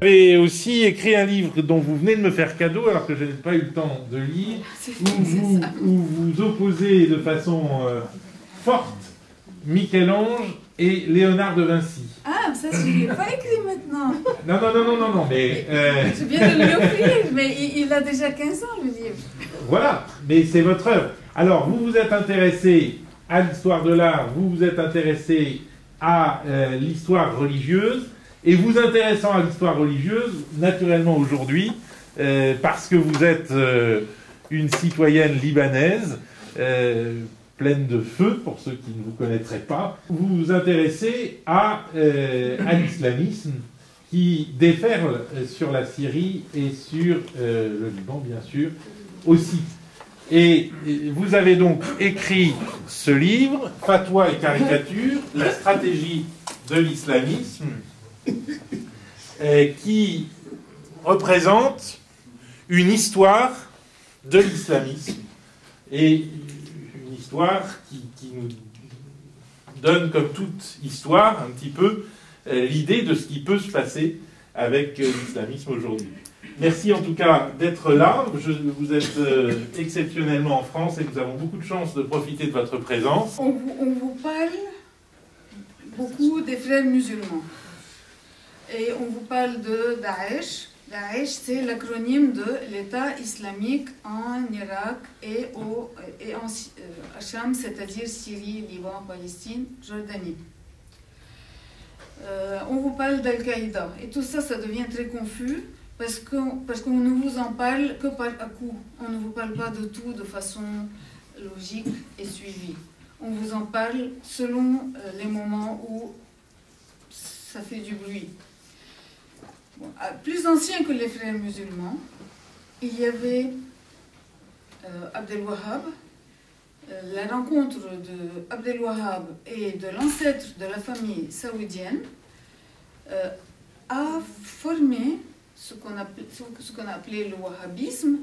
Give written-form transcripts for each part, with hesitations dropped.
Vous avez aussi écrit un livre dont vous venez de me faire cadeau, alors que je n'ai pas eu le temps de lire, où vous opposez de façon forte Michel-Ange et Léonard de Vinci. Ah, ça, je ne l'ai pas écrit maintenant. Non, mais... Je viens de lui offrir, mais il a déjà 15 ans, le livre. Voilà, mais c'est votre œuvre. Alors, vous vous êtes intéressé à l'histoire de l'art, vous vous êtes intéressé à l'histoire religieuse, et vous intéressant à l'histoire religieuse, naturellement aujourd'hui, parce que vous êtes une citoyenne libanaise, pleine de feu, pour ceux qui ne vous connaîtraient pas, vous vous intéressez à l'islamisme qui déferle sur la Syrie et sur le Liban, bien sûr, aussi. Et vous avez donc écrit ce livre, Fatwa et caricature, la stratégie de l'islamisme, qui représente une histoire de l'islamisme et une histoire qui nous donne, comme toute histoire, un petit peu l'idée de ce qui peut se passer avec l'islamisme aujourd'hui. Merci en tout cas d'être là. Vous êtes exceptionnellement en France et nous avons beaucoup de chance de profiter de votre présence. On vous parle beaucoup des frères musulmans. Et on vous parle de Daesh. Daesh, c'est l'acronyme de l'État islamique en Irak et en Cham, c'est-à-dire Syrie, Liban, Palestine, Jordanie. On vous parle d'Al-Qaïda. Et tout ça, ça devient très confus parce qu'on ne vous en parle que par à-coup. On ne vous parle pas de tout de façon logique et suivie. On vous en parle selon les moments où ça fait du bruit. Bon, plus ancien que les frères musulmans, il y avait Abdel Wahhab. La rencontre de Abdel Wahhab et de l'ancêtre de la famille saoudienne a formé ce qu'on a appelé le wahhabisme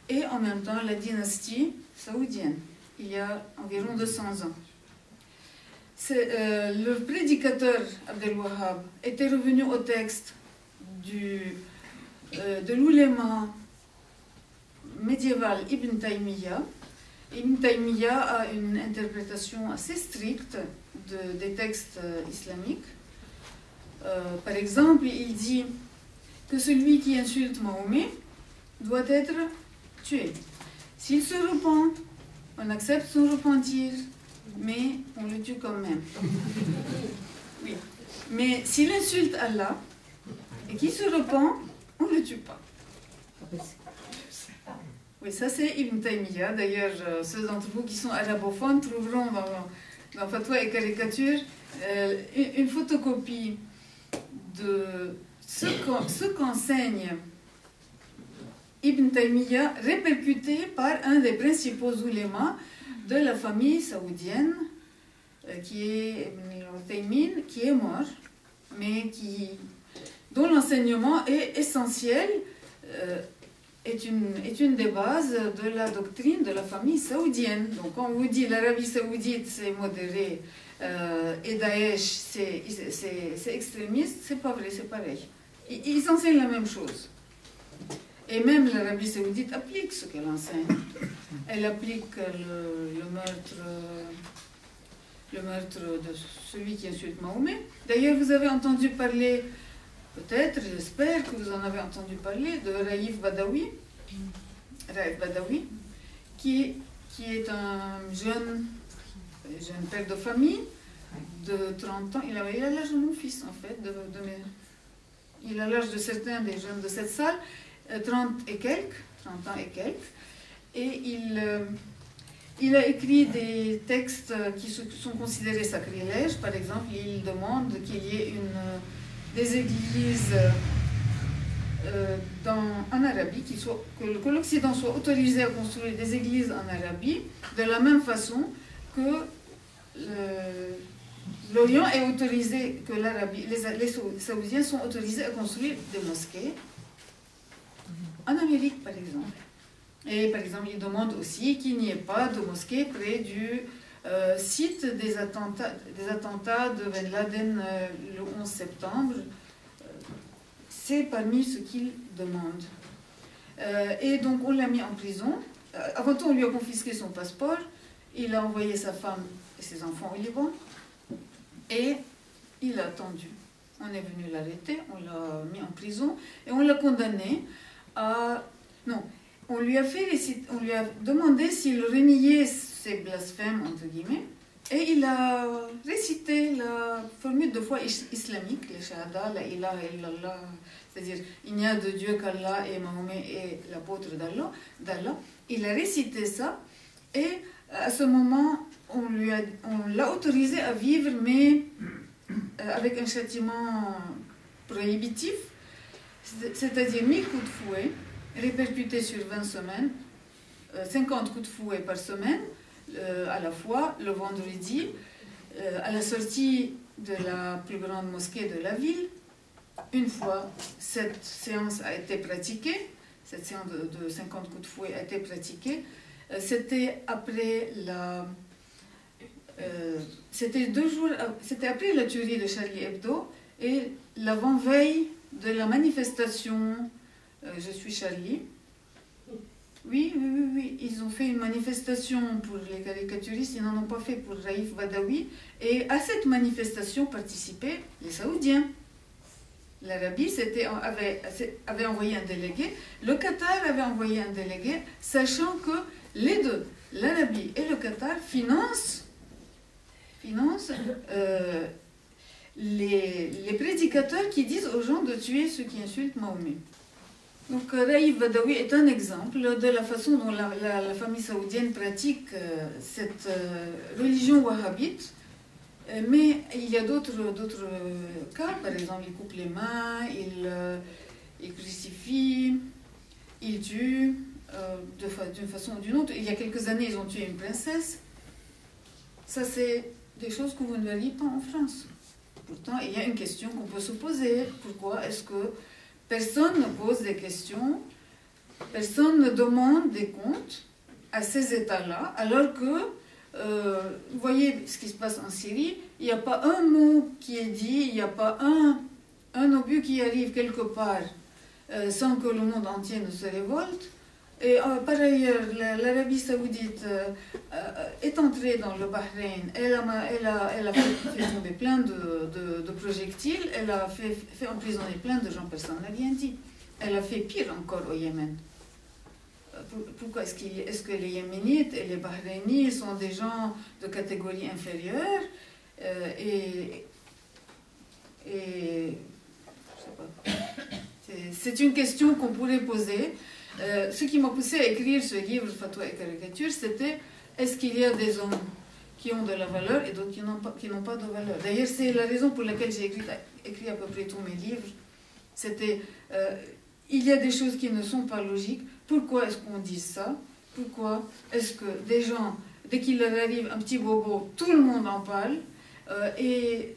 et en même temps la dynastie saoudienne, il y a environ 200 ans. Le prédicateur Abdel Wahhab était revenu au texte de l'ouléma médiéval Ibn Taymiyyah. Ibn Taymiyyah a une interprétation assez stricte des textes islamiques. Par exemple, il dit que celui qui insulte Mahomet doit être tué. S'il se repent, on accepte son repentir, mais on le tue quand même. Oui. Mais s'il insulte Allah et qu'il se repent, on ne le tue pas. Oui, ça c'est Ibn Taymiyyah. D'ailleurs, ceux d'entre vous qui sont arabophones trouveront dans Fatwa et caricature une photocopie de ce qu'enseigne Ibn Taymiyyah, répercuté par un des principaux oulémas de la famille saoudienne, qui est Ibn al-Uthaymin, qui est mort, mais dont l'enseignement est essentiel, est une des bases de la doctrine de la famille saoudienne. Donc quand on vous dit l'Arabie saoudite c'est modéré et Daesh c'est extrémiste, c'est pas vrai, c'est pareil. Ils enseignent la même chose. Et même l'Arabie saoudite applique ce qu'elle enseigne. Elle applique le meurtre de celui qui insulte Mahomet. D'ailleurs, vous avez entendu parler, peut-être, j'espère que vous en avez entendu parler, de Raif Badawi, qui est un jeune père de famille de 30 ans. Il a l'âge de mon fils, en fait, il a l'âge de certains des jeunes de cette salle, 30 ans et quelques, et il a écrit des textes qui sont considérés sacrilèges. Par exemple, il demande qu'il y ait des églises en Arabie, que l'Occident soit autorisé à construire des églises en Arabie, de la même façon que l'Orient est autorisé, que l'Arabie, les Saoudiens sont autorisés à construire des mosquées en Amérique, par exemple. Et par exemple, il demande aussi qu'il n'y ait pas de mosquée près du site des attentats de Ben Laden le 11 septembre. c'est parmi ce qu'il demande. Et donc on l'a mis en prison. Avant tout, on lui a confisqué son passeport. Il a envoyé sa femme et ses enfants au Liban. Et il a attendu. On est venu l'arrêter, on l'a mis en prison et on l'a condamné à... Non, on lui a demandé s'il reniait ses blasphèmes, entre guillemets, et il a récité la formule de foi islamique, le shahada, la ilaha illallah, c'est-à-dire il n'y a de Dieu qu'Allah et Mahomet est l'apôtre d'Allah. Il a récité ça et à ce moment, on l'a autorisé à vivre, mais avec un châtiment prohibitif, c'est-à-dire 1000 coups de fouet, répercutés sur 20 semaines, 50 coups de fouet par semaine, à la fois, le vendredi, à la sortie de la plus grande mosquée de la ville. Une fois cette séance a été pratiquée, cette séance de 50 coups de fouet a été pratiquée, c'était après c'était après la tuerie de Charlie Hebdo et l'avant-veille de la manifestation Je suis Charlie. Oui, ils ont fait une manifestation pour les caricaturistes, ils n'en ont pas fait pour Raif Badawi. Et à cette manifestation participaient les Saoudiens. L'Arabie avait envoyé un délégué, le Qatar avait envoyé un délégué, sachant que les deux, l'Arabie et le Qatar, financent les prédicateurs qui disent aux gens de tuer ceux qui insultent Mahomet. Donc Raif Badawi est un exemple de la façon dont la famille saoudienne pratique cette religion wahhabite. Mais il y a d'autres cas, par exemple, ils coupent les mains, ils crucifient, ils tuent d'une façon ou d'une autre. Il y a quelques années, ils ont tué une princesse. Ça, c'est des choses que vous ne verriez pas en France. Pourtant, il y a une question qu'on peut se poser. Pourquoi est-ce que personne ne pose des questions, personne ne demande des comptes à ces États-là, alors que vous voyez ce qui se passe en Syrie, il n'y a pas un mot qui est dit, il n'y a pas un obus qui arrive quelque part sans que le monde entier ne se révolte. Et par ailleurs, l'Arabie Saoudite est entrée dans le Bahreïn, elle a fait tomber plein de projectiles, elle a fait emprisonner plein de gens, personne n'a rien dit. Elle a fait pire encore au Yémen. Pourquoi est-ce que les Yéménites et les Bahreïnis sont des gens de catégorie inférieure et je sais pas. C'est une question qu'on pourrait poser. Ce qui m'a poussé à écrire ce livre, Fatwa et caricature, c'était est-ce qu'il y a des hommes qui ont de la valeur et d'autres qui n'ont pas de valeur. D'ailleurs, c'est la raison pour laquelle j'ai écrit à peu près tous mes livres. C'était il y a des choses qui ne sont pas logiques. Pourquoi est-ce qu'on dit ça? Pourquoi est-ce que des gens, dès qu'il leur arrive un petit bobo, tout le monde en parle et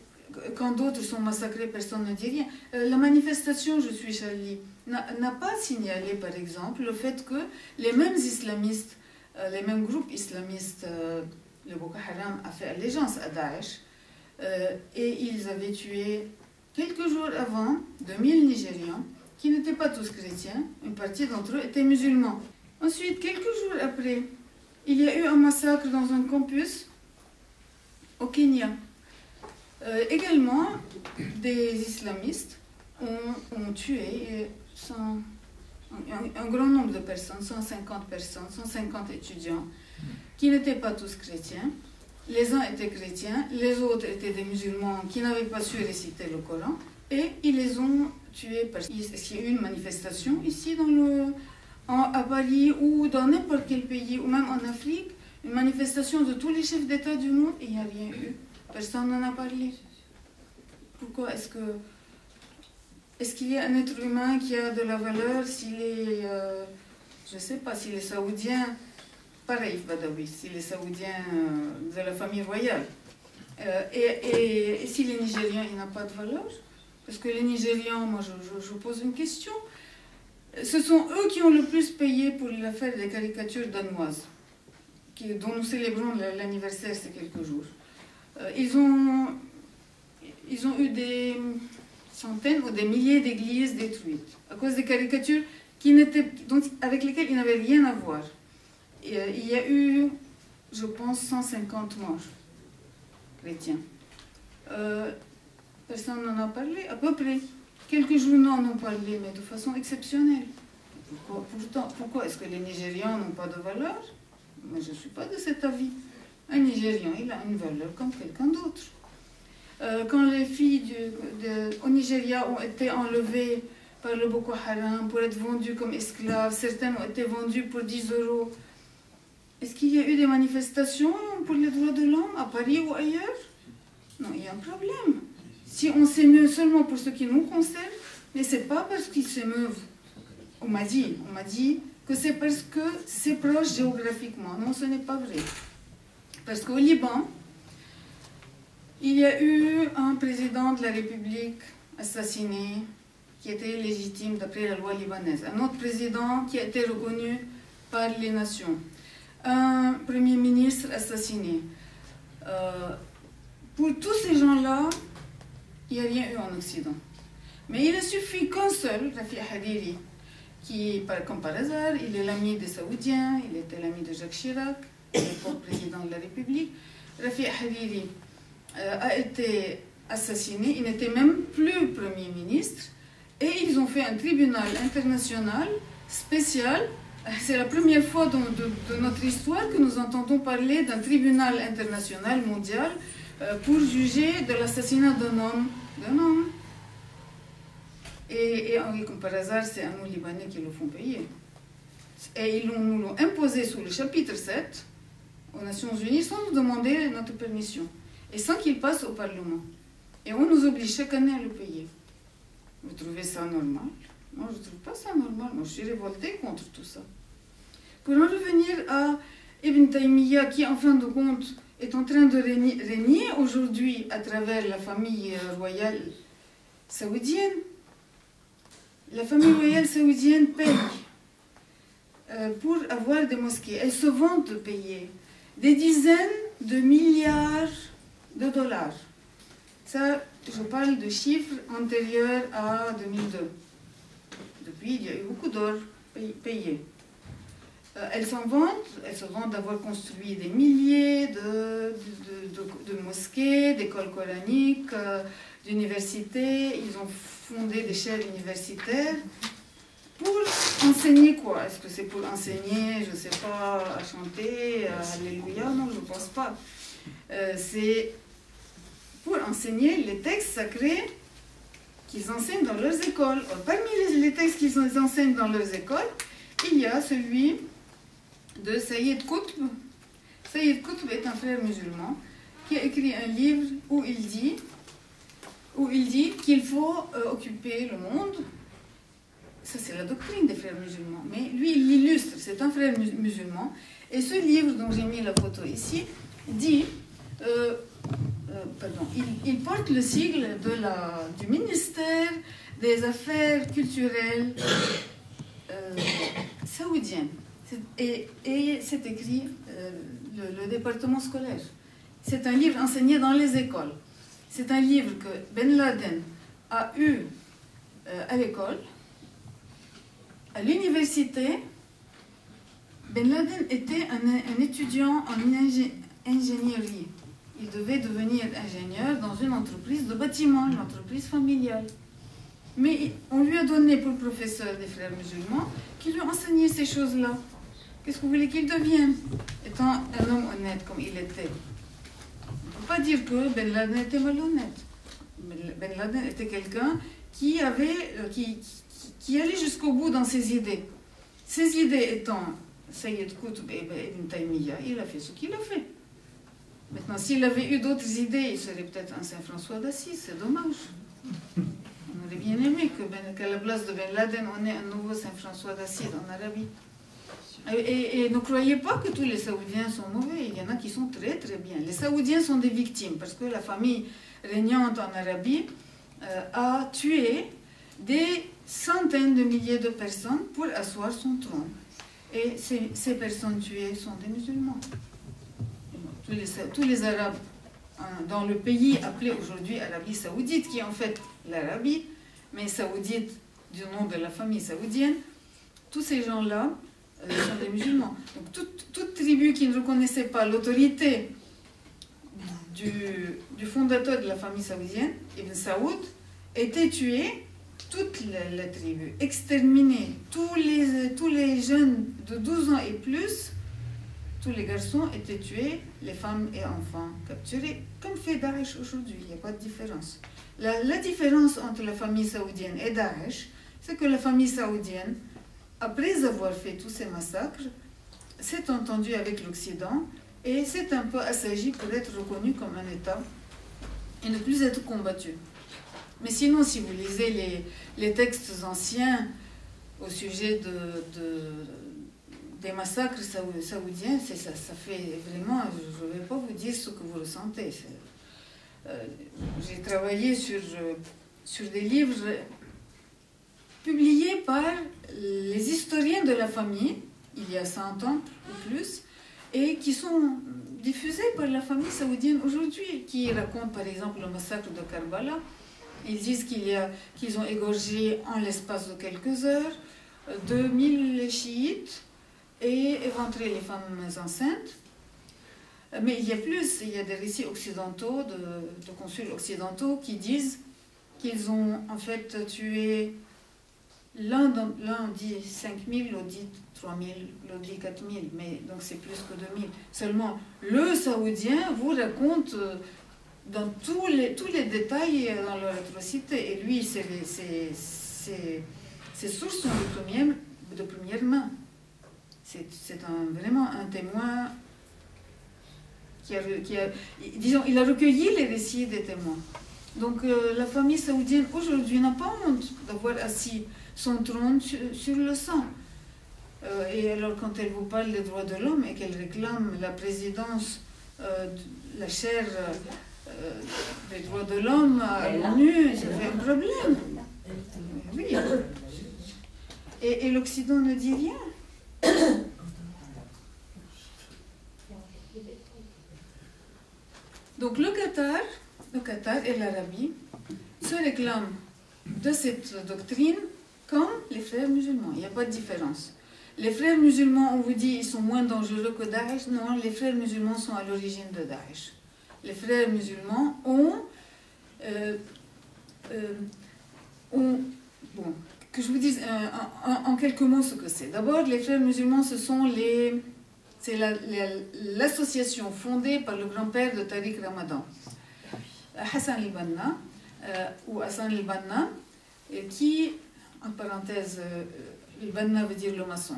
quand d'autres sont massacrés, personne ne dit rien. La manifestation Je suis Charlie n'a pas signalé, par exemple, le fait que les mêmes islamistes, les mêmes groupes islamistes, le Boko Haram a fait allégeance à Daesh et ils avaient tué quelques jours avant 2000 Nigérians qui n'étaient pas tous chrétiens, une partie d'entre eux étaient musulmans. Ensuite, quelques jours après, il y a eu un massacre dans un campus au Kenya. Également, des islamistes ont tué un grand nombre de personnes, 150 personnes, 150 étudiants, qui n'étaient pas tous chrétiens. Les uns étaient chrétiens, les autres étaient des musulmans qui n'avaient pas su réciter le Coran, et ils les ont tués parce qu'il y a eu une manifestation ici à Paris ou dans n'importe quel pays, ou même en Afrique, une manifestation de tous les chefs d'État du monde, et il n'y a rien eu. Personne n'en a parlé. Pourquoi est-ce qu'il y a un être humain qui a de la valeur s'il est, je ne sais pas, si les Saoudiens, pareil Badawi, si les Saoudiens de la famille royale, et si les Nigériens, il n'a pas de valeur? Parce que les Nigérians, moi je pose une question, ce sont eux qui ont le plus payé pour l'affaire des caricatures danoises, dont nous célébrons l'anniversaire ces quelques jours. Ils ont eu centaines ou des milliers d'églises détruites à cause des caricatures avec lesquelles il n'avait rien à voir. Et, il y a eu, je pense, 150 morts chrétiens. Personne n'en a parlé, à peu près. Quelques journaux en ont parlé, mais de façon exceptionnelle. Pourquoi est-ce que les Nigérians n'ont pas de valeur? Moi, je ne suis pas de cet avis. Un Nigérian, il a une valeur comme quelqu'un d'autre. Quand les filles au Nigeria ont été enlevées par le Boko Haram pour être vendues comme esclaves, certaines ont été vendues pour 10 €. Est-ce qu'il y a eu des manifestations pour les droits de l'homme à Paris ou ailleurs? Non, il y a un problème. Si on s'émeut seulement pour ce qui nous concerne, mais ce n'est pas parce qu'ils s'émeuvent. On m'a dit que c'est parce que c'est proche géographiquement. Non, ce n'est pas vrai. Parce qu'au Liban, il y a eu un président de la République assassiné qui était légitime d'après la loi libanaise. Un autre président qui a été reconnu par les nations. Un premier ministre assassiné. Pour tous ces gens-là, il n'y a rien eu en Occident. Mais il a suffi qu'un seul, Rafiq Hariri, qui, comme par hasard, il est l'ami des Saoudiens, il était l'ami de Jacques Chirac, à l'époque président de la République. Rafiq Hariri a été assassiné, il n'était même plus Premier ministre, et ils ont fait un tribunal international spécial. C'est la première fois de notre histoire que nous entendons parler d'un tribunal international mondial pour juger de l'assassinat d'un homme. Et comme par hasard, c'est à nous Libanais qui le font payer. Et ils nous l'ont imposé sous le chapitre 7 aux Nations Unies sans nous demander notre permission et sans qu'il passe au Parlement. Et on nous oblige chaque année à le payer. Vous trouvez ça normal? Moi, je ne trouve pas ça normal. Moi, je suis révoltée contre tout ça. Pour en revenir à Ibn Taymiyyah, qui, en fin de compte, est en train de régner aujourd'hui à travers la famille royale saoudienne. La famille royale saoudienne paye pour avoir des mosquées. Elle se vante de payer des dizaines de milliards de dollars. Ça, je parle de chiffres antérieurs à 2002. Depuis, il y a eu beaucoup d'or payé. Elles se vantent d'avoir construit des milliers de mosquées, d'écoles coraniques, d'universités. Ils ont fondé des chaires universitaires pour enseigner quoi? Est-ce que c'est pour enseigner, je ne sais pas, à chanter, Alléluia? Non, je ne pense pas. C'est pour enseigner les textes sacrés qu'ils enseignent dans leurs écoles. Parmi les textes qu'ils enseignent dans leurs écoles, il y a celui de Sayyid Qutb. Sayyid Qutb est un frère musulman qui a écrit un livre où il dit qu'il faut occuper le monde. Ça, c'est la doctrine des frères musulmans. Mais lui, il l'illustre. C'est un frère musulman. Et ce livre, dont j'ai mis la photo ici, dit... il porte le sigle du ministère des Affaires culturelles saoudien. Et c'est écrit le département scolaire. C'est un livre enseigné dans les écoles. C'est un livre que Ben Laden a eu à l'école. À l'université, Ben Laden était un étudiant en ingénierie. Il devait devenir ingénieur dans une entreprise de bâtiment, une entreprise familiale. Mais on lui a donné pour professeur des frères musulmans qui lui enseignaient ces choses-là. Qu'est-ce que vous voulez qu'il devienne, étant un homme honnête comme il était? On ne peut pas dire que Ben Laden était malhonnête. Ben Laden était quelqu'un qui allait jusqu'au bout dans ses idées. Ses idées étant Sayyid Qutb et Ibn Taymiyyah, il a fait ce qu'il a fait. Maintenant, s'il avait eu d'autres idées, il serait peut-être un Saint-François d'Assise, c'est dommage. On aurait bien aimé qu'à la place de Ben Laden, on ait un nouveau Saint-François d'Assise en Arabie. Et ne croyez pas que tous les Saoudiens sont mauvais, il y en a qui sont très très bien. Les Saoudiens sont des victimes, parce que la famille régnante en Arabie a tué des centaines de milliers de personnes pour asseoir son trône. Et ces personnes tuées sont des musulmans. Tous les Arabes dans le pays appelé aujourd'hui Arabie Saoudite, qui est en fait l'Arabie, mais saoudite du nom de la famille saoudienne, tous ces gens-là sont des musulmans. Donc toute tribu qui ne reconnaissait pas l'autorité du fondateur de la famille saoudienne, Ibn Saoud, était tuée, toute la tribu, exterminée, tous les jeunes de 12 ans et plus, tous les garçons étaient tués, les femmes et enfants capturés, comme fait Daesh aujourd'hui, il n'y a pas de différence. La différence entre la famille saoudienne et Daesh, c'est que la famille saoudienne, après avoir fait tous ces massacres, s'est entendue avec l'Occident et s'est un peu assagie pour être reconnue comme un État et ne plus être combattue. Mais sinon, si vous lisez les textes anciens au sujet des massacres saoudiens, ça fait vraiment, je ne vais pas vous dire ce que vous ressentez. J'ai travaillé sur des livres publiés par les historiens de la famille, il y a 100 ans ou plus, et qui sont diffusés par la famille saoudienne aujourd'hui, qui racontent par exemple le massacre de Karbala. Ils disent qu'ils ont égorgé en l'espace de quelques heures 2000 chiites et éventré les femmes enceintes. Mais il y a plus, il y a des récits occidentaux, de consuls occidentaux qui disent qu'ils ont en fait tué, l'un dit 5000, l'autre dit 3000, l'autre dit 4000, mais donc c'est plus que 2000. Seulement, le saoudien vous raconte dans tous les détails dans leur atrocité, et lui, ses sources sont de première main. C'est vraiment un témoin disons, il a recueilli les récits des témoins. Donc la famille saoudienne aujourd'hui n'a pas honte d'avoir assis son trône sur le sang. Et alors quand elle vous parle des droits de l'homme et qu'elle réclame la présidence, la chaire des droits de l'homme à l'ONU, ça fait un problème. Oui. Et l'Occident ne dit rien. Donc le Qatar et l'Arabie se réclament de cette doctrine comme les frères musulmans. Il n'y a pas de différence. Les frères musulmans, on vous dit, ils sont moins dangereux que Daesh. Non, les frères musulmans sont à l'origine de Daesh. Les frères musulmans ont bon, que je vous dise en quelques mots ce que c'est. D'abord, les frères musulmans, c'est l'association fondée par le grand-père de Tariq Ramadan, Hassan al-Banna, ou Hassan al-Banna, qui, en parenthèse, al-Banna veut dire le maçon,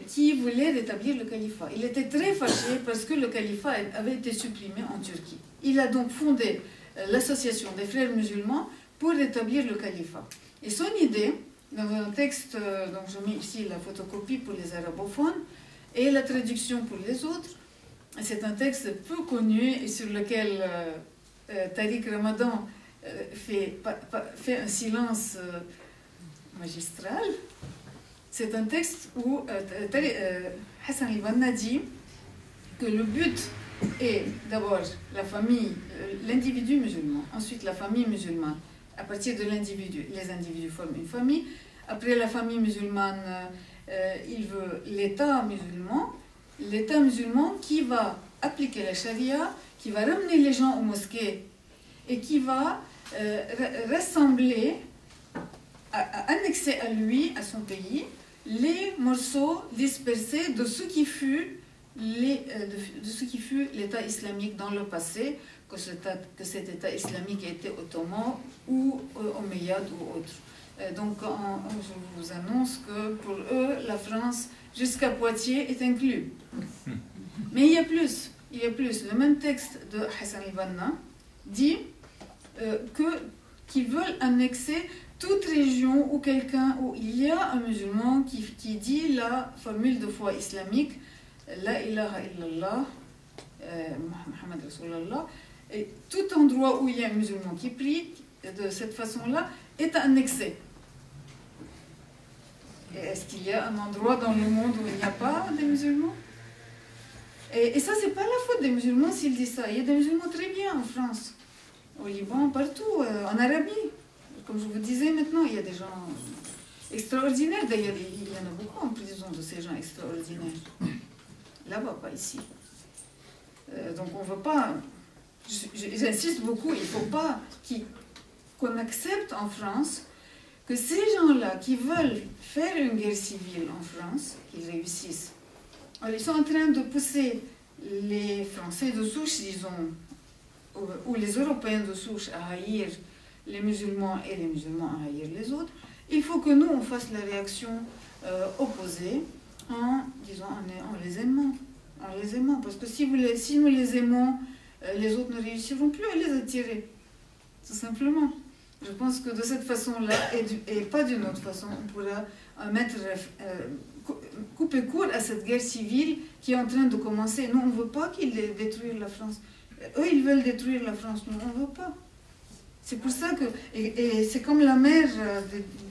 qui voulait rétablir le califat. Il était très fâché parce que le califat avait été supprimé en Turquie. Il a donc fondé l'association des frères musulmans pour rétablir le califat. Et son idée, dans un texte, donc je mets ici la photocopie pour les arabophones et la traduction pour les autres, c'est un texte peu connu et sur lequel Tariq Ramadan fait un silence magistral. C'est un texte où Hassan al-Banna dit que le but est d'abord la famille, l'individu musulman, ensuite la famille musulmane. À partir de l'individu, les individus forment une famille. Après la famille musulmane, il veut l'État musulman qui va appliquer la charia, qui va ramener les gens aux mosquées et qui va rassembler, annexer à lui, à son pays, les morceaux dispersés de ce qui fut l'État islamique dans le passé, que cet État islamique était ottoman ou omeyyade ou autre. Donc je vous annonce que pour eux, la France jusqu'à Poitiers est inclus. Mais il y a plus. Le même texte de Hassan al-Banna dit qu'ils veulent annexer toute région où il y a un musulman qui dit la formule de foi islamique, La ilaha illallah, Muhammad Rasulallah, et tout endroit où il y a un musulman qui prie de cette façon-là est annexé. Est-ce qu'il y a un endroit dans le monde où il n'y a pas de musulmans? Et ça, c'est pas la faute des musulmans s'ils disent ça. Il y a des musulmans très bien en France, au Liban, partout, en Arabie. Comme je vous disais maintenant, il y a des gens extraordinaires. D'ailleurs, il y en a beaucoup en prison de ces gens extraordinaires. Là-bas, pas ici. Donc on ne veut pas... J'insiste beaucoup, il ne faut pas qu'on accepte en France que ces gens-là qui veulent faire une guerre civile en France, qu'ils réussissent. Alors, ils sont en train de pousser les Français de souche, disons, ou les Européens de souche à haïr les musulmans et les musulmans à haïr les autres. Il faut que nous, on fasse la réaction opposée en, disons, en les aimant. En les aimant. Parce que si nous les aimons, les autres ne réussiront plus à les attirer. Tout simplement. Je pense que de cette façon-là, et pas d'une autre façon, on pourra couper court à cette guerre civile qui est en train de commencer. Nous, on ne veut pas qu'ils détruisent la France. Eux, ils veulent détruire la France. Nous, on ne veut pas. C'est pour ça que... Et c'est comme la mère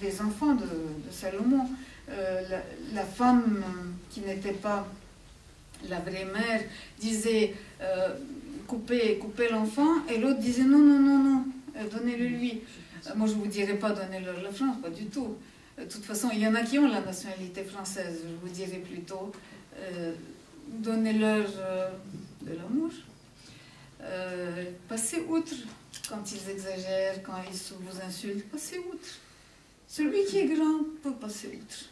des enfants de Salomon. La femme qui n'était pas la vraie mère disait couper l'enfant, et l'autre disait non, donnez-le lui. Moi, je ne vous dirais pas donnez-leur la France, pas du tout. De toute façon, il y en a qui ont la nationalité française, je vous dirais plutôt donnez-leur de l'amour. Passez outre quand ils exagèrent, quand ils vous insultent, passez outre. Celui qui est grand peut passer outre.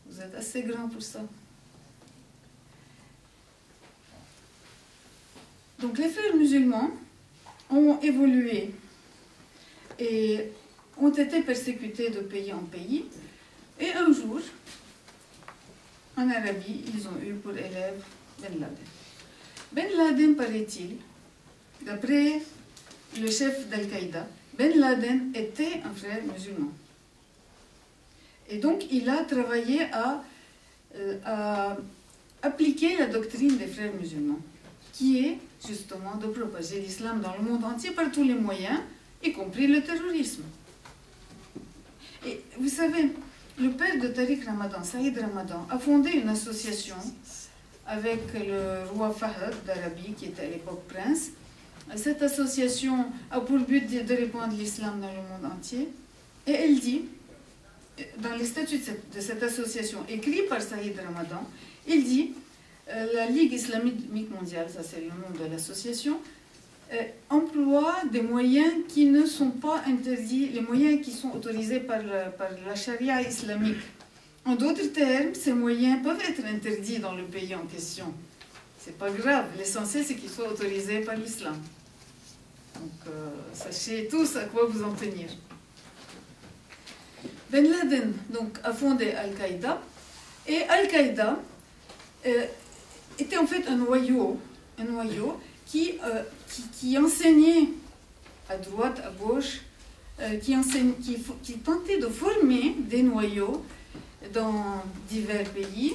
Vous êtes assez grand pour ça. Donc les frères musulmans ont évolué et ont été persécutés de pays en pays. Et un jour, en Arabie, ils ont eu pour élève Ben Laden. Ben Laden, paraît-il, d'après le chef d'Al-Qaïda, Ben Laden était un frère musulman. Et donc il a travaillé à appliquer la doctrine des frères musulmans, qui est justement de propager l'islam dans le monde entier par tous les moyens, y compris le terrorisme. Et vous savez, le père de Tariq Ramadan, Saïd Ramadan, a fondé une association avec le roi Fahd d'Arabie, qui était à l'époque prince. Cette association a pour but de répandre l'islam dans le monde entier. Et elle dit, dans les statuts de cette association, écrits par Saïd Ramadan, il dit la Ligue islamique mondiale, ça c'est le nom de l'association, emploie des moyens qui ne sont pas interdits, les moyens qui sont autorisés par la charia islamique. En d'autres termes, ces moyens peuvent être interdits dans le pays en question. C'est pas grave, l'essentiel c'est qu'ils soient autorisés par l'islam. Donc sachez tous à quoi vous en tenir. Ben Laden donc, a fondé Al-Qaïda, et Al-Qaïda était en fait un noyau qui enseignait à droite, à gauche, qui tentait de former des noyaux dans divers pays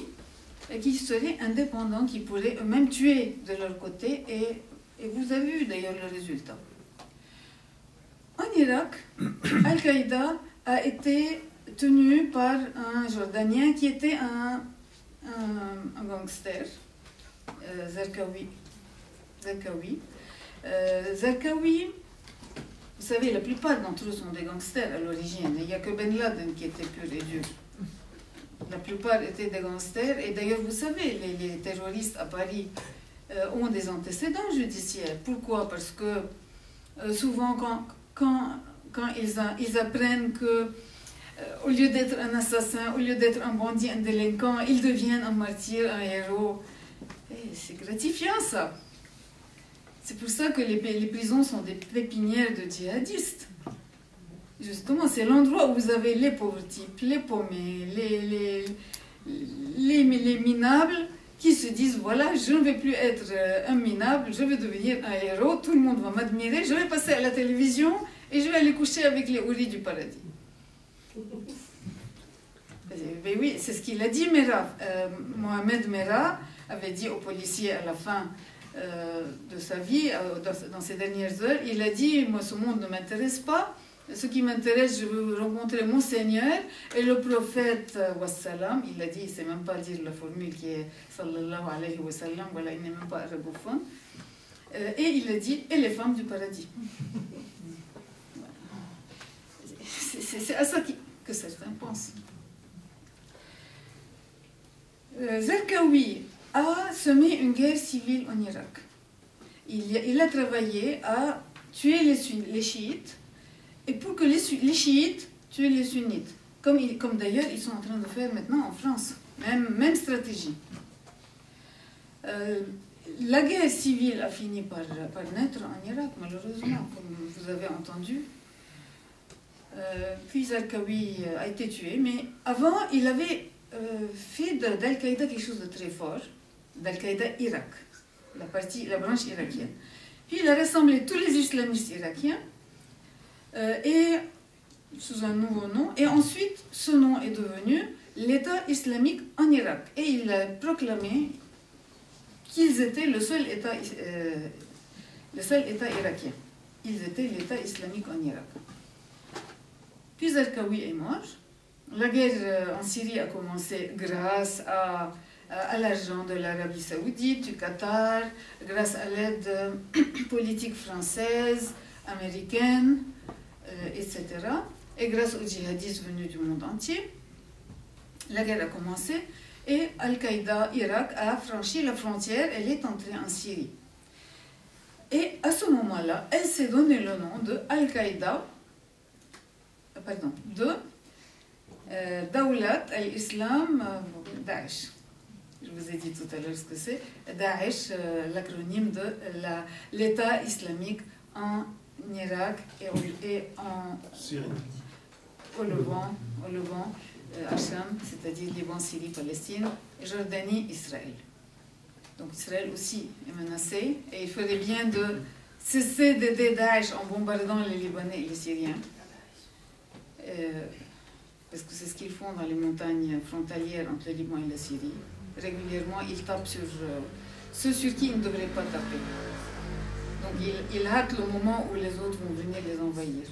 qui seraient indépendants, qui pourraient eux-mêmes tuer de leur côté, et vous avez vu d'ailleurs le résultat. En Irak, Al-Qaïda a été tenu par un Jordanien qui était un gangster, Zarqawi. Zarqawi, vous savez, la plupart d'entre eux sont des gangsters à l'origine. Il n'y a que Ben Laden qui était pur et dur. La plupart étaient des gangsters. Et d'ailleurs, vous savez, les terroristes à Paris ont des antécédents judiciaires. Pourquoi? Parce que souvent, quand ils apprennent que au lieu d'être un assassin, au lieu d'être un bandit, un délinquant, ils deviennent un martyr, un héros. C'est gratifiant, ça. C'est pour ça que les prisons sont des pépinières de djihadistes. Justement, c'est l'endroit où vous avez les pauvres types, les paumés, les minables qui se disent, voilà, je ne vais plus être un minable, je vais devenir un héros, tout le monde va m'admirer, je vais passer à la télévision et je vais aller coucher avec les houris du paradis. Ben oui, c'est ce qu'il a dit, Merah. Mohamed Merah avait dit aux policiers à la fin de sa vie, dans ses dernières heures, il a dit, moi ce monde ne m'intéresse pas, ce qui m'intéresse, je veux rencontrer mon Seigneur. Et le prophète, wassalam, il a dit, il ne sait même pas dire la formule qui est sallallahu alayhi wa sallam, voilà, il n'est même pas arabophone. Et il a dit, et les femmes du paradis. C'est à ça que certains pensent. Zarqawi a semé une guerre civile en Irak. Il a travaillé à tuer les chiites, et pour que les chiites tuent les sunnites, comme d'ailleurs ils sont en train de faire maintenant en France, même stratégie. La guerre civile a fini par naître en Irak, malheureusement, comme vous avez entendu. Puis Zarqawi a été tué, mais avant il avait fait d'Al-Qaïda quelque chose de très fort, d'Al-Qaïda Irak, la branche irakienne. Puis il a rassemblé tous les islamistes irakiens et sous un nouveau nom, et ensuite ce nom est devenu l'État islamique en Irak, et il a proclamé qu'ils étaient le seul État irakien. Ils étaient l'État islamique en Irak. Puis Zarqawi est mort. La guerre en Syrie a commencé grâce à l'argent de l'Arabie Saoudite, du Qatar, grâce à l'aide politique française, américaine, etc. Et grâce aux djihadistes venus du monde entier. La guerre a commencé et Al-Qaïda Irak a franchi la frontière, elle est entrée en Syrie. Et à ce moment-là, elle s'est donné le nom de Al-Qaïda, de Dawlat al-Islam Daesh. Je vous ai dit tout à l'heure ce que c'est. Daesh, l'acronyme de l'État islamique en Irak et en Syrie. Au Levant, Hacham, c'est-à-dire Liban, Syrie, Palestine, Jordanie, Israël. Donc Israël aussi est menacé et il ferait bien de cesser d'aider Daesh en bombardant les Libanais et les Syriens. Parce que c'est ce qu'ils font dans les montagnes frontalières entre le Liban et la Syrie. Régulièrement, ils tapent sur ceux sur qui ils ne devraient pas taper. Donc ils hâtent le moment où les autres vont venir les envahir.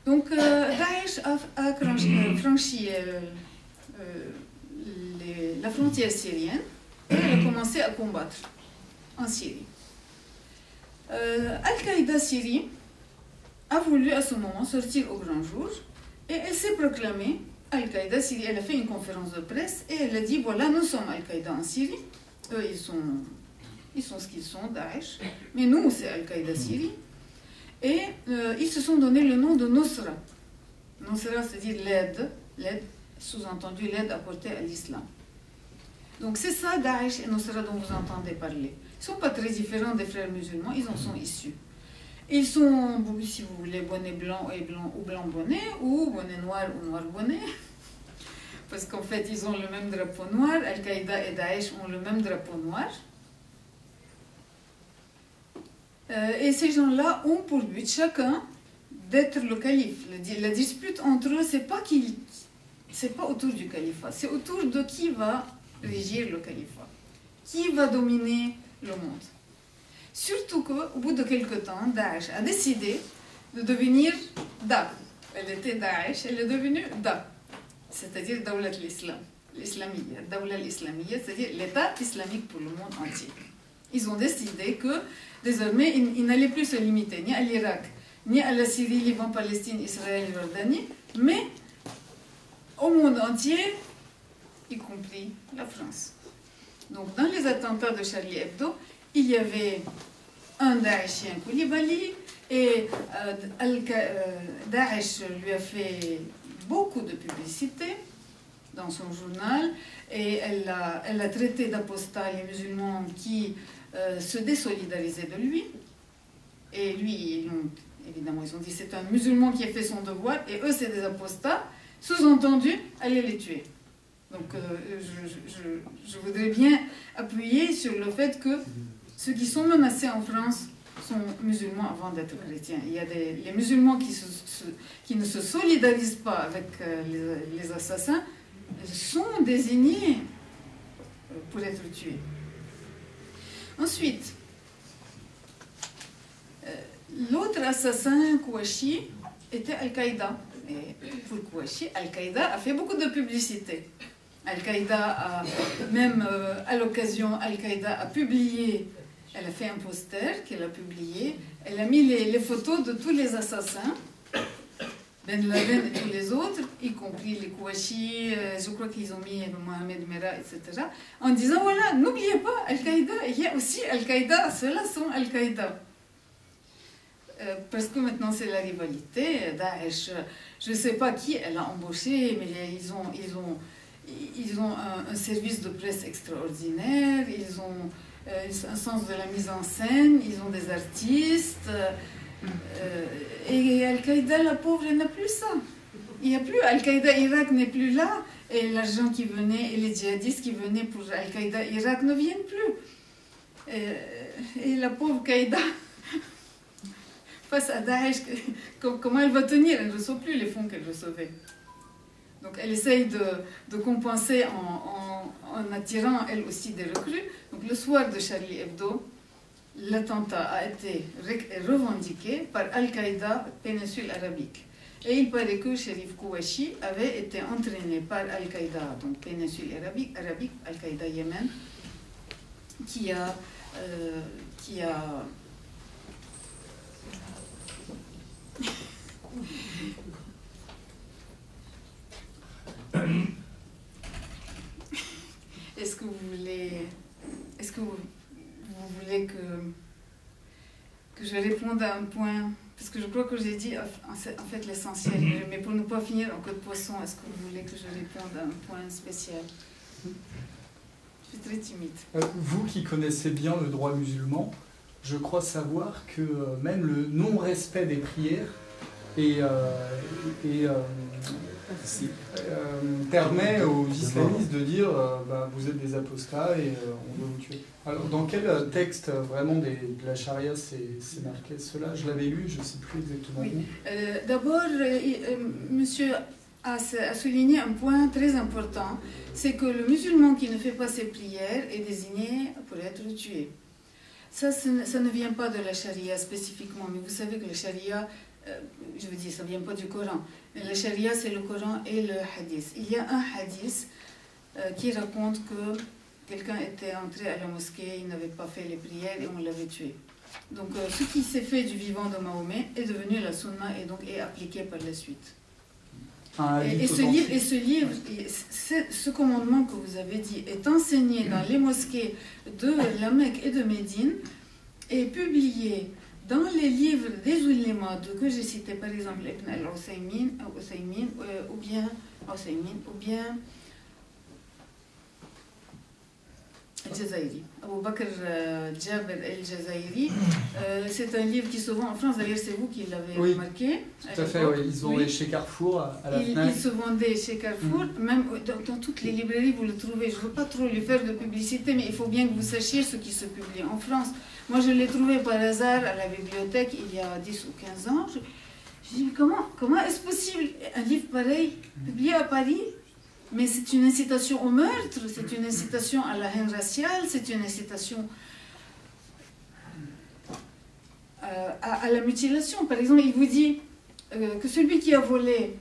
Donc Daesh a franchi la frontière syrienne et elle a commencé à combattre en Syrie. Al-Qaïda Syrie a voulu à ce moment sortir au grand jour et elle s'est proclamée Al-Qaïda Syrie. Elle a fait une conférence de presse et elle a dit voilà, nous sommes Al-Qaïda en Syrie, eux ils sont ce qu'ils sont, Daesh, mais nous c'est Al-Qaïda Syrie. Et ils se sont donné le nom de Nusra. Nusra, c'est-à-dire l'aide, sous-entendu l'aide apportée à l'islam. Donc c'est ça Daesh et Nusra dont vous entendez parler. Ils ne sont pas très différents des frères musulmans, ils en sont issus. Ils sont, si vous voulez, bonnet blanc ou blanc bonnet, ou bonnet noir ou noir bonnet. Parce qu'en fait, ils ont le même drapeau noir. Al-Qaïda et Daesh ont le même drapeau noir. Et ces gens-là ont pour but chacun d'être le calife. La dispute entre eux, c'est pas autour du califat, c'est autour de qui va régir le califat, qui va dominer le monde. Surtout qu'au bout de quelque temps, Daesh a décidé de devenir Da. Elle était Daesh, elle est devenue Da, c'est-à-dire Dawlat l'Islam, l'Islamiyya, Dawla l'Islamiyya, c'est-à-dire l'État islamique pour le monde entier. Ils ont décidé que désormais, ils n'allaient plus se limiter ni à l'Irak, ni à la Syrie, Liban, Palestine, Israël, Jordanie, mais au monde entier, y compris la France. Donc, dans les attentats de Charlie Hebdo, il y avait un Daeshien Koulibaly, et Daesh lui a fait beaucoup de publicité dans son journal, et elle a traité d'apostats les musulmans qui se désolidarisaient de lui. Et lui, évidemment, ils ont dit c'est un musulman qui a fait son devoir, et eux, c'est des apostats. Sous-entendu, allez les tuer. Donc, je voudrais bien appuyer sur le fait que ceux qui sont menacés en France sont musulmans avant d'être chrétiens. Il y a les musulmans qui ne se solidarisent pas avec les assassins sont désignés pour être tués. Ensuite, L'autre assassin, Kouachi, était Al-Qaïda. Et pour Kouachi, Al-Qaïda a fait beaucoup de publicité. Al-Qaïda a, même à l'occasion, Al-Qaïda a publié, elle a fait un poster qu'elle a publié, elle a mis les photos de tous les assassins, Ben Laden et tous les autres, y compris les Kouachi, je crois qu'ils ont mis Mohamed Merah, etc., en disant, voilà, n'oubliez pas Al-Qaïda, il y a aussi Al-Qaïda, ceux-là sont Al-Qaïda. Parce que maintenant c'est la rivalité, Daesh, je ne sais pas qui elle a embauché, mais ils ont un service de presse extraordinaire, ils ont un sens de la mise en scène, ils ont des artistes, et Al-Qaïda, la pauvre, elle n'a plus ça. Il n'y a plus, Al-Qaïda Irak n'est plus là, et l'argent qui venait, et les djihadistes qui venaient pour Al-Qaïda Irak ne viennent plus. Et la pauvre Qaïda, face à Daesh, comment elle va tenir? Elle ne reçoit plus les fonds qu'elle recevait. Donc elle essaye de compenser en attirant elle aussi des recrues. Donc le soir de Charlie Hebdo, l'attentat a été revendiqué par Al-Qaïda péninsule arabique. Et il paraît que Cherif Kouachi avait été entraîné par Al-Qaïda, donc péninsule arabique, Al-Qaïda Yémen, qui a Est-ce que vous voulez que je réponde à un point? Parce que je crois que j'ai dit en fait l'essentiel. Mais pour ne pas finir en queue de poisson, est-ce que vous voulez que je réponde à un point spécial? Je suis très timide. Vous qui connaissez bien le droit musulman, je crois savoir que même le non-respect des prières permet aux islamistes de dire vous êtes des apostats et on va vous tuer. Alors dans quel texte vraiment de la charia c'est marqué cela? Je l'avais lu, je ne sais plus exactement oui. où. D'abord, monsieur a souligné un point très important, c'est que le musulman qui ne fait pas ses prières est désigné pour être tué. Ça ne vient pas de la charia spécifiquement, mais vous savez que la charia, je veux dire, ça ne vient pas du Coran. La charia, c'est le Coran et le hadith. Il y a un hadith qui raconte que quelqu'un était entré à la mosquée, il n'avait pas fait les prières et on l'avait tué. Donc ce qui s'est fait du vivant de Mahomet est devenu la sunna et donc est appliqué par la suite. Ce commandement que vous avez dit est enseigné dans les mosquées de la Mecque et de Médine et publié dans les livres des ulémas que j'ai cités, par exemple Ibn al-Uthaymin ou bien Al-Jazairi. Abu Bakr Jaber El-Jazairi, c'est un livre qui se vend en France, d'ailleurs c'est vous qui l'avez remarqué. Tout à fait, oui. Ils se vendaient chez Carrefour à la FNAC. Il se vendait chez Carrefour, même dans toutes les librairies vous le trouvez. Je ne veux pas trop lui faire de publicité, mais il faut bien que vous sachiez ce qui se publie en France. Moi je l'ai trouvé par hasard à la bibliothèque il y a 10 ou 15 ans. Je dis, mais comment est-ce possible un livre pareil, publié à Paris? Mais c'est une incitation au meurtre, c'est une incitation à la haine raciale, c'est une incitation à la mutilation. Par exemple, il vous dit que celui qui a volé,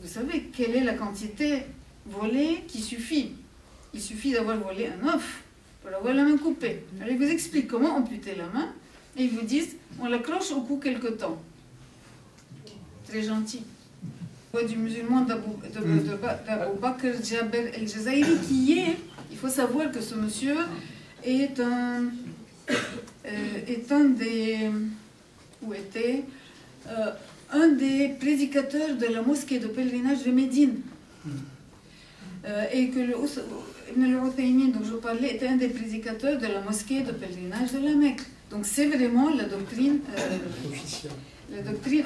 vous savez quelle est la quantité volée qui suffit? Il suffit d'avoir volé un œuf pour avoir la main coupée. Alors il vous explique comment amputer la main et ils vous disent on l'accroche au cou quelque temps. Très gentil. Du musulman d'Abu Bakr Jaber El-Jazairi qui est, il faut savoir que ce monsieur est un des prédicateurs de la mosquée de pèlerinage de Médine. Et que Ibn al-Uthaymin dont je parlais était un des prédicateurs de la mosquée de pèlerinage de la Mecque. Donc c'est vraiment la doctrine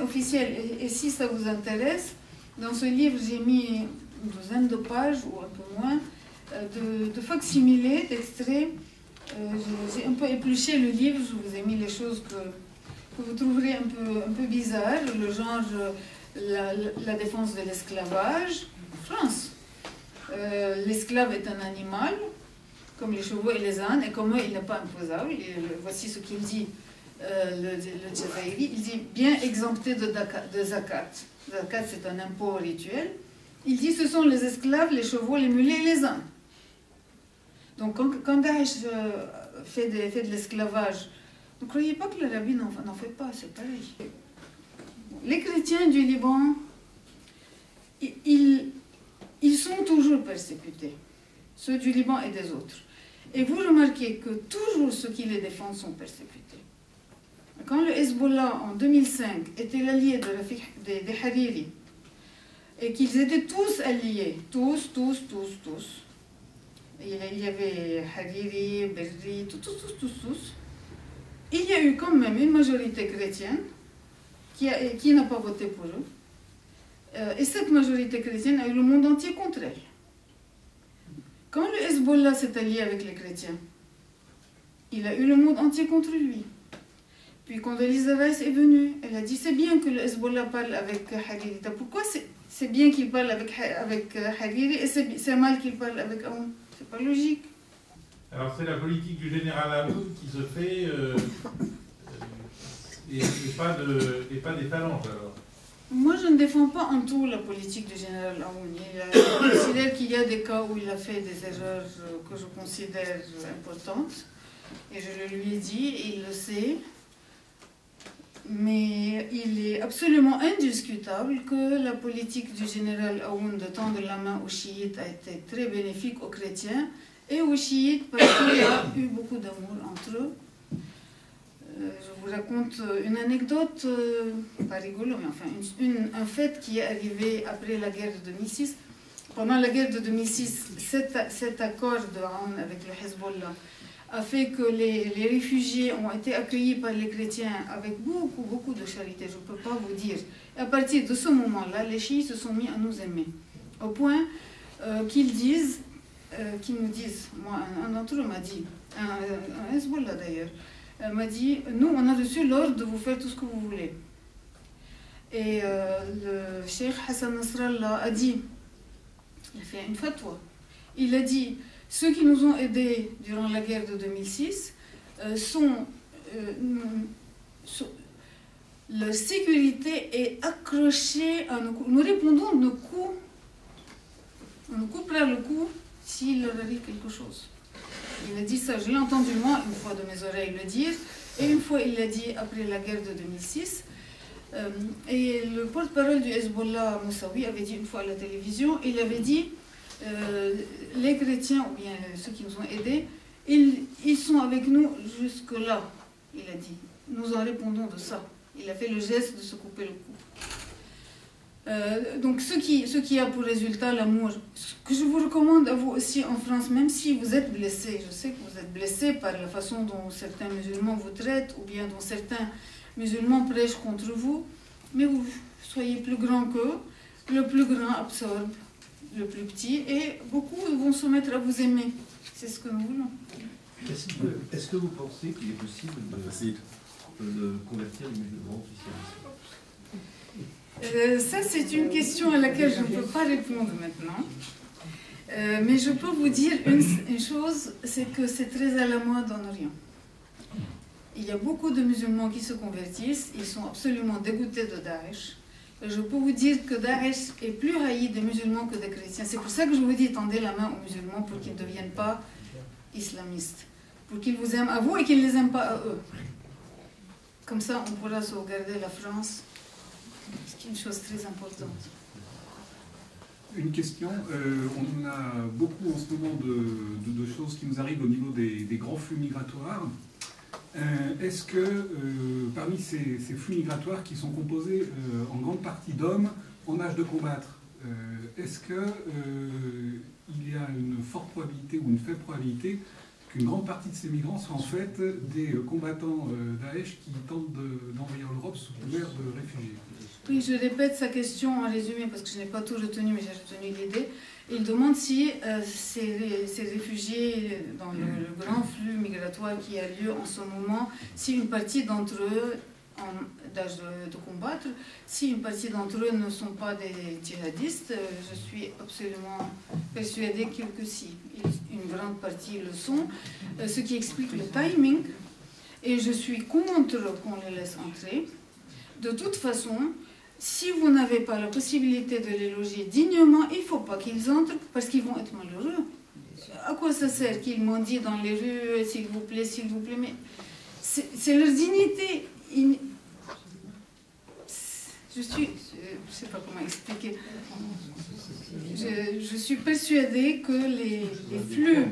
officielle. Et si ça vous intéresse, dans ce livre, j'ai mis une douzaine de pages, ou un peu moins, de facsimilés, d'extraits. J'ai un peu épluché le livre, je vous ai mis les choses que vous trouverez un peu bizarres, le genre la défense de l'esclavage en France. L'esclave est un animal, comme les chevaux et les ânes, et comme il n'est pas imposable. Et voici ce qu'il dit le Jazairi, il dit bien exempté de zakat. Zakat, c'est un impôt rituel. Il dit ce sont les esclaves, les chevaux, les mulets et les ânes. Donc quand Daesh fait de l'esclavage, ne croyez pas que l'Arabie n'en fait pas, c'est pareil. Les chrétiens du Liban, ils sont toujours persécutés, ceux du Liban et des autres. Et vous remarquez que toujours ceux qui les défendent sont persécutés. Quand le Hezbollah, en 2005, était l'allié des Hariri, et qu'ils étaient tous alliés, tous, il y avait Hariri, Berri, tous, il y a eu quand même une majorité chrétienne qui n'a pas voté pour eux. Et cette majorité chrétienne a eu le monde entier contre elle. Quand le Hezbollah s'est allié avec les chrétiens, il a eu le monde entier contre lui. Puis quand Elisa Rice est venue, elle a dit c'est bien que le Hezbollah parle avec Hariri. Pourquoi c'est bien qu'il parle avec Hariri et c'est mal qu'il parle avec Aoun? C'est pas logique. Alors c'est la politique du général Aoun qui se fait et pas des phalanges alors. Moi, je ne défends pas en tout la politique du général Aoun. Je considère qu'il y a des cas où il a fait des erreurs que je considère importantes. Et je le lui ai dit, et il le sait. Mais il est absolument indiscutable que la politique du général Aoun de tendre la main aux chiites a été très bénéfique aux chrétiens et aux chiites parce qu'il y a eu beaucoup d'amour entre eux. Je vous raconte une anecdote, pas rigolo, mais enfin un fait qui est arrivé après la guerre de 2006. Pendant la guerre de 2006, cet accord de Aoun avec le Hezbollah a fait que les réfugiés ont été accueillis par les chrétiens avec beaucoup de charité, je ne peux pas vous dire. Et à partir de ce moment-là, les chiites se sont mis à nous aimer. Au point qu'ils nous disent, moi, un d'entre eux m'a dit, un Hezbollah d'ailleurs, m'a dit, nous on a reçu l'ordre de vous faire tout ce que vous voulez. Et le cheikh Hassan Nasrallah a dit, il a fait une fatwa, il a dit, ceux qui nous ont aidés durant la guerre de 2006 leur sécurité est accrochée à nos coups. Nous répondons de nos coups. On nous coupera le cou s'il leur arrive quelque chose. Il a dit ça, je l'ai entendu moi une fois de mes oreilles le dire, et une fois il l'a dit après la guerre de 2006. Et le porte-parole du Hezbollah, Moussaoui, avait dit une fois à la télévision, il avait dit les chrétiens, ou bien ceux qui nous ont aidés, ils sont avec nous jusque-là, il a dit. Nous en répondons de ça. Il a fait le geste de se couper le cou. Donc ce qui a pour résultat l'amour, ce que je vous recommande à vous aussi en France, même si vous êtes blessé, je sais que vous êtes blessé par la façon dont certains musulmans vous traitent, ou bien dont certains musulmans prêchent contre vous, mais vous soyez plus grand qu'eux, le plus grand absorbe le plus petit, et beaucoup vont se mettre à vous aimer. C'est ce que nous voulons. Est-ce que vous pensez qu'il est possible de convertir les musulmans au christianisme? Ça, c'est une question à laquelle je ne peux pas répondre maintenant. Mais je peux vous dire une chose, c'est que c'est très à la mode en Orient. Il y a beaucoup de musulmans qui se convertissent, ils sont absolument dégoûtés de Daesh. Je peux vous dire que Daesh est plus haï des musulmans que des chrétiens. C'est pour ça que je vous dis, tendez la main aux musulmans pour qu'ils ne deviennent pas islamistes. Pour qu'ils vous aiment à vous et qu'ils ne les aiment pas à eux. Comme ça, on pourra sauvegarder la France, ce qui est une chose très importante. Une question, on a beaucoup en ce moment de choses qui nous arrivent au niveau des grands flux migratoires. Est-ce que parmi ces flux migratoires qui sont composés en grande partie d'hommes en âge de combattre, est-ce qu'il y a une forte probabilité ou une faible probabilité qu'une grande partie de ces migrants soient en fait des combattants Daesh qui tentent d'envahir l'Europe sous couvert de réfugiés? Oui, je répète sa question en résumé parce que je n'ai pas tout retenu, mais j'ai retenu l'idée. Il demande si ces réfugiés, dans le grand flux migratoire qui a lieu en ce moment, si une partie d'entre eux, en d'âge de combattre, si une partie d'entre eux ne sont pas des djihadistes, je suis absolument persuadée que si, une grande partie le sont, ce qui explique le timing. et je suis contre qu'on les laisse entrer. De toute façon, si vous n'avez pas la possibilité de les loger dignement, il ne faut pas qu'ils entrent parce qu'ils vont être malheureux. À quoi ça sert qu'ils m'ont dit dans les rues, s'il vous plaît, mais c'est leur dignité. Je ne sais pas comment expliquer. Je suis persuadée que les flux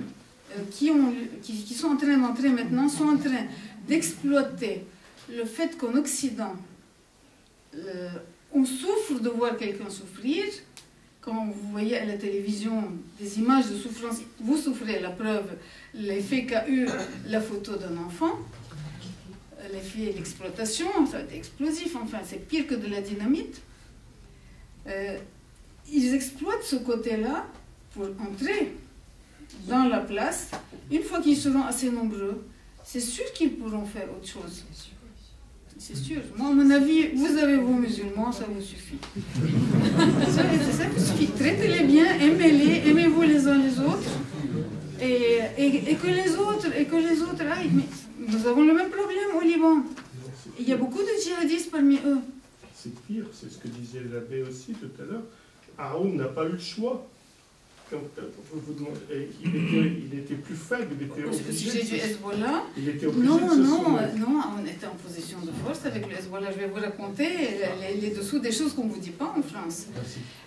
qui sont en train d'entrer maintenant sont en train d'exploiter le fait qu'en Occident, on souffre de voir quelqu'un souffrir. Quand vous voyez à la télévision des images de souffrance, vous souffrez, la preuve, l'effet qu'a eu la photo d'un enfant, l'effet d'exploitation, ça va être explosif, enfin c'est pire que de la dynamite. Ils exploitent ce côté-là pour entrer dans la place. Une fois qu'ils seront assez nombreux, c'est sûr qu'ils pourront faire autre chose. C'est sûr. Moi, à mon avis, vous avez vos musulmans, ça vous suffit. Ça vous suffit. Traitez-les bien, aimez-les, aimez-vous les uns les autres. Et que les autres aillent. Mais nous avons le même problème au Liban. Il y a beaucoup de djihadistes parmi eux. C'est pire, c'est ce que disait l'abbé aussi tout à l'heure. Aoun n'a pas eu le choix. Quand vous demandez, il était plus faible, il était obligé. Au sujet du Hezbollah, il était obligé de se soumettre. Non, on était en position de force avec le Hezbollah. Je vais vous raconter les dessous des choses qu'on ne vous dit pas en France.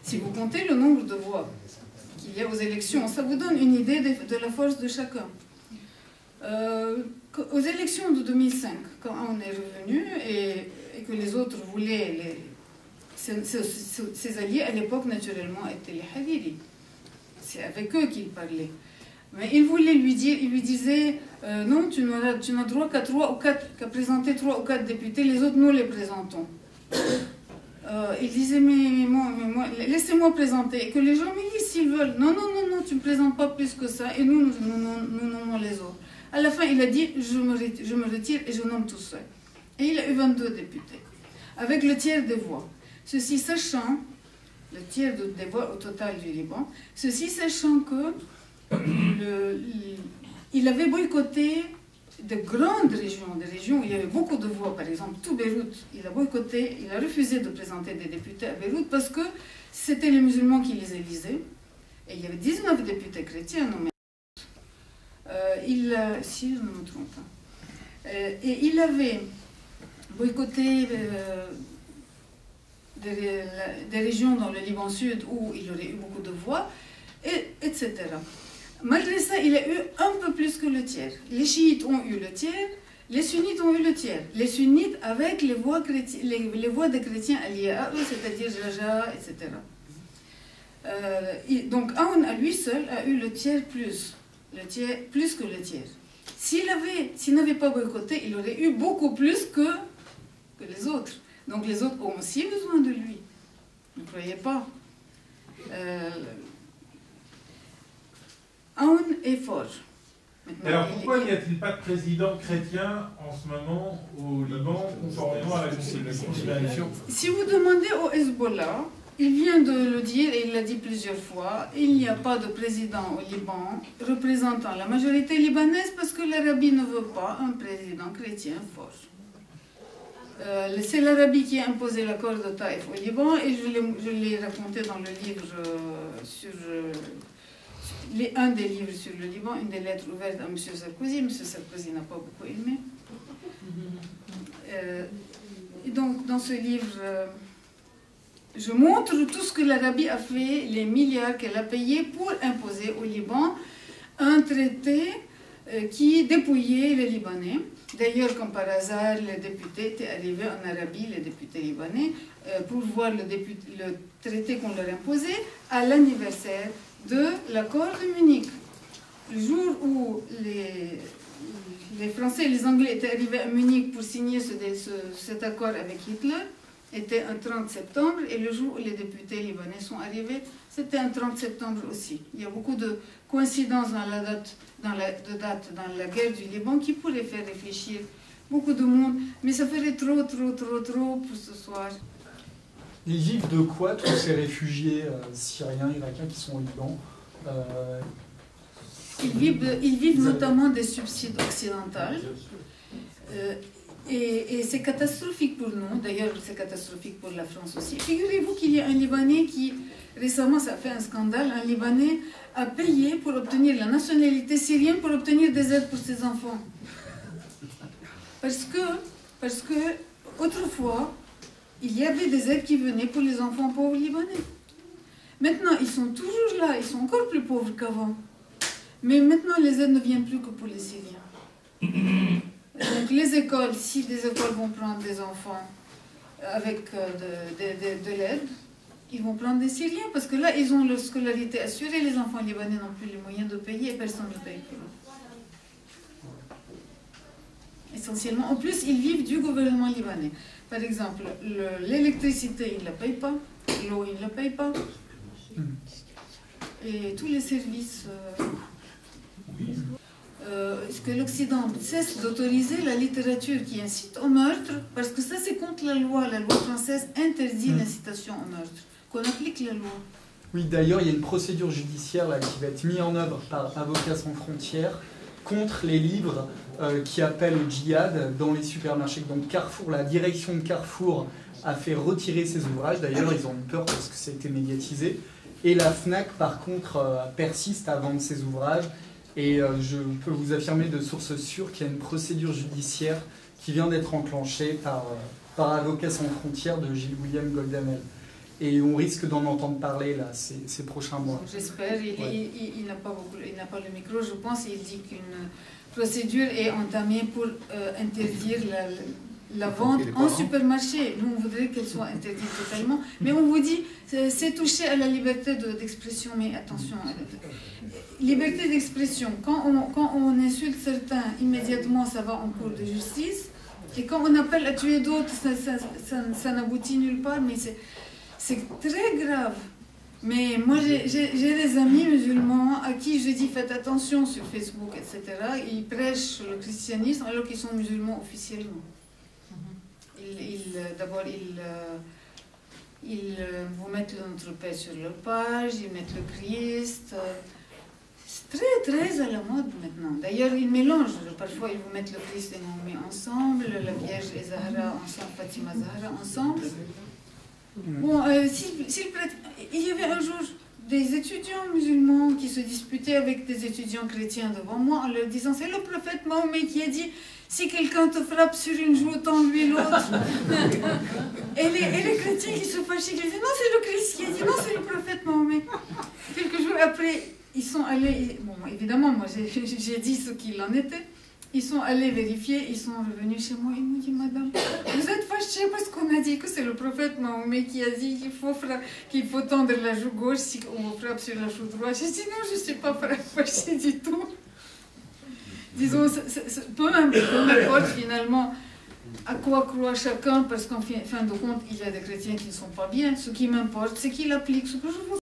Si vous comptez le nombre de voix qu'il y a aux élections, ça vous donne une idée de la force de chacun. Aux élections de 2005, quand on est revenu et que les autres voulaient, ses alliés à l'époque naturellement étaient les Hariri. C'est avec eux qu'il parlait. Mais il voulait lui dire, il lui disait non, tu n'as droit qu'à présenter 3 ou 4 députés, les autres nous les présentons. Il disait mais moi, laissez-moi présenter, et que les gens me disent s'ils veulent. Non, tu ne présentes pas plus que ça, et nous nommons les autres. À la fin, il a dit je me retire et je nomme tout seul. Et il a eu 22 députés, avec le tiers des voix. Ceci sachant, le tiers des voix au total du Liban, ceci sachant que il avait boycotté de grandes régions, des régions où il y avait beaucoup de voix, par exemple tout Beyrouth, il a boycotté, il a refusé de présenter des députés à Beyrouth parce que c'était les musulmans qui les élisaient, et il y avait 19 députés chrétiens nommés. Si je ne me trompe pas. Et il avait boycotté des régions dans le Liban Sud où il aurait eu beaucoup de voix, etc. Malgré ça, il a eu un peu plus que le tiers. Les chiites ont eu le tiers, les sunnites ont eu le tiers. Les sunnites avec les voix des chrétiens alliés à eux, c'est-à-dire Jaja, etc. Donc Aoun à lui seul a eu le tiers plus que le tiers. S'il n'avait pas boycotté, il aurait eu beaucoup plus que les autres. Donc les autres ont aussi besoin de lui. Ne croyez pas. Aoun est fort. Maintenant, alors pourquoi n'y a-t-il pas de président chrétien en ce moment au Liban, conformément à la Constitution? Si vous demandez au Hezbollah, il vient de le dire et il l'a dit plusieurs fois, il n'y a pas de président au Liban représentant la majorité libanaise parce que l'Arabie ne veut pas un président chrétien fort. C'est l'Arabie qui a imposé l'accord de Taïf au Liban et je l'ai raconté dans le livre un des livres sur le Liban, une des lettres ouvertes à M. Sarkozy. M. Sarkozy n'a pas beaucoup aimé. Et donc, dans ce livre, je montre tout ce que l'Arabie a fait, les milliards qu'elle a payés pour imposer au Liban un traité qui dépouillait les Libanais. D'ailleurs, comme par hasard, les députés étaient arrivés en Arabie, les députés libanais, pour voir le traité qu'on leur imposait à l'anniversaire de l'accord de Munich. Le jour où les Français et les Anglais étaient arrivés à Munich pour signer cet accord avec Hitler, était un 30 septembre, et le jour où les députés libanais sont arrivés, c'était un 30 septembre aussi. Il y a beaucoup de coïncidences dans la date dans la guerre du Liban qui pourraient faire réfléchir beaucoup de monde, mais ça ferait trop pour ce soir. Ils vivent de quoi, tous ces réfugiés syriens, irakiens qui sont au Liban? ils vivent notamment des subsides occidentaux. Et c'est catastrophique pour nous, d'ailleurs c'est catastrophique pour la France aussi. Figurez-vous qu'il y a un Libanais qui, récemment ça a fait un scandale, un Libanais a payé pour obtenir la nationalité syrienne pour obtenir des aides pour ses enfants. Parce que autrefois, il y avait des aides qui venaient pour les enfants pauvres libanais. Maintenant, ils sont toujours là, ils sont encore plus pauvres qu'avant. Mais maintenant, les aides ne viennent plus que pour les Syriens. Donc les écoles, si des écoles vont prendre des enfants avec de l'aide, ils vont prendre des Syriens, parce que là, ils ont leur scolarité assurée, les enfants libanais n'ont plus les moyens de payer et personne ne paye pour eux. Essentiellement, en plus, ils vivent du gouvernement libanais. Par exemple, l'électricité, ils ne la payent pas, l'eau, ils ne la payent pas, et tous les services... Est-ce que l'Occident cesse d'autoriser la littérature qui incite au meurtre, parce que ça c'est contre la loi française interdit l'incitation au meurtre, qu'on applique la loi. Oui, d'ailleurs il y a une procédure judiciaire là, qui va être mise en œuvre par Avocats sans frontières contre les livres qui appellent au djihad dans les supermarchés. Donc Carrefour, la direction de Carrefour a fait retirer ces ouvrages, d'ailleurs ils ont eu peur parce que ça a été médiatisé, et la FNAC par contre persiste à vendre ces ouvrages. Et je peux vous affirmer de source sûre qu'il y a une procédure judiciaire qui vient d'être enclenchée par Avocats sans frontières de Gilles-William Goldamel. Et on risque d'en entendre parler là, ces prochains mois. J'espère. Il n'a pas le micro, je pense. Il dit qu'une procédure est entamée pour interdire la vente en supermarché. Nous, on voudrait qu'elle soit interdite totalement. Mais on vous dit, c'est toucher à la liberté d'expression. Mais attention, liberté d'expression. Quand on insulte certains, immédiatement, ça va en cours de justice. Et quand on appelle à tuer d'autres, ça n'aboutit nulle part. Mais c'est très grave. Mais moi, j'ai des amis musulmans à qui je dis faites attention sur Facebook, etc. Ils prêchent le christianisme alors qu'ils sont musulmans officiellement. D'abord, ils vous mettent notre paix sur leur page, ils mettent le Christ. C'est très, très à la mode maintenant. D'ailleurs, ils mélangent. Parfois, ils vous mettent le Christ et Naomi ensemble, la Vierge et Zahra ensemble, Fatima Zahra ensemble. Bon, il y avait un jour des étudiants musulmans qui se disputaient avec des étudiants chrétiens devant moi en leur disant c'est le prophète Mahomet qui a dit si quelqu'un te frappe sur une joue, tends-lui l'autre. et les chrétiens qui se fâchaient, qui disaient non, c'est le Christ qui a dit non, c'est le prophète Mahomet. Quelques jours après, ils sont allés. Bon, évidemment, moi j'ai dit ce qu'il en était. Ils sont allés vérifier, ils sont revenus chez moi, ils m'ont dit madame, vous êtes fâchée parce qu'on a dit que c'est le prophète Mahomet qui a dit qu'il faut tendre la joue gauche si on vous frappe sur la joue droite. J'ai dit non, je ne suis pas fâchée du tout. Disons, peu importe finalement à quoi croit chacun, parce qu'en fin de compte, il y a des chrétiens qui ne sont pas bien. Ce qui m'importe, c'est qu'il applique ce que je veux.